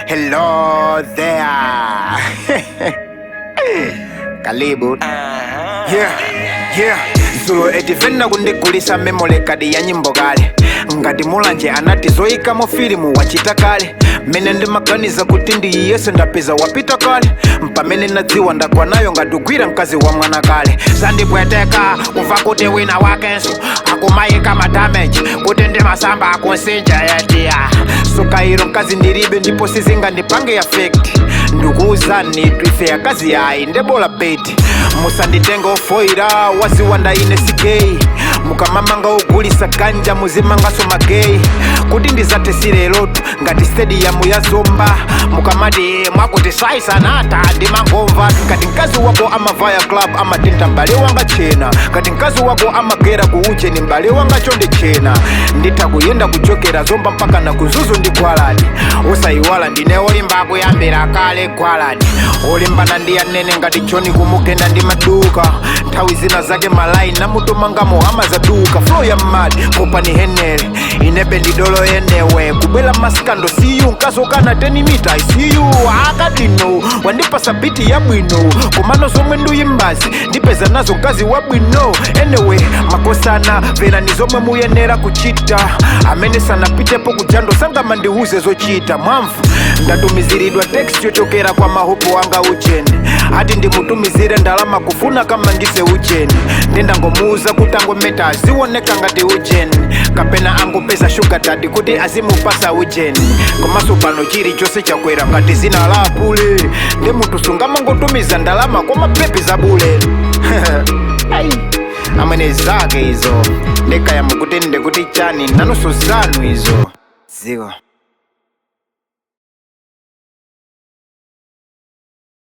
Hello there. Karibu. Yeah. Zulu etivena kundigulisa memory card ya nyimbo kale. Ngati mulanje anati zoyika mu filimu wachita kale. Mene ndimaganiza kuti ndi yese ndapeza wapita kale. Mpamene nadziwa ndagwa nayo ngatugwira mkazi wa mwana kale. Sandipweteka kumva kuti wina wakenso akumayika ma damage kuti ndi masamba akunsinja yetia. Sokairo mkazi ndilibe ndipo sizinga ndipange effect. Ndikuuzani twife ya kazi yayi ndebola beti. Musanditenga ofoira waziwanda ine sigei. Mukamamanga ogulisa ganja muzimangaso magei. Kuti ndizatesire lotu ngati stadium ya Zomba. Mukamati mwakuti saisanata ndi mangomva. Kati mkazi wako amavaya club amatinta mbale wanga chena. Kati mkazi wako amagera kuuche ni mbale wanga chonde chena. Ndita kuyenda kuchokera Zomba mpaka na kuzuzu ndi gwaladi. Usaiwala ndine olimba kuyambira kale gwaladi. Olimbana ndiya nene ngati choni kumugenda ndi maduka. Nthawi zina zake malai na mutu mangamo ama zaduka. Flow ya mad kopani henere inebe ndidolo yenewe. Kubela maskando siyu nkazokana 10 mita isiyu. Akadino wandipasa biti ya bwino. Kumano zomwe nduyimbazi ndipeza nazo nkazi wa bwino. Anyway Makosana vena nizomwe muyenera kuchita. Amene sana pitepo kujando sanga mandiuze zochita. Mwamfu ndatumiziridwa text yochokera kwa mahupu wanga ucheni. Ati ndimutumizire ndalama kufuna kama ngise ucheni. Ndenda ngomuza kutango meta aziwoneka ngati ucheni. Kapena angu pesa sugar daddy kuti azimupasa ucheni. Komaso pano chiri chose chakwera ngati zina la pule. Ndi mutu sungama ngotumiza ndalama kwa mapepe za bule. Amene zake izo. Ndeka ya mukuti ndekuti chani nanuso zanu izo. Ziwa.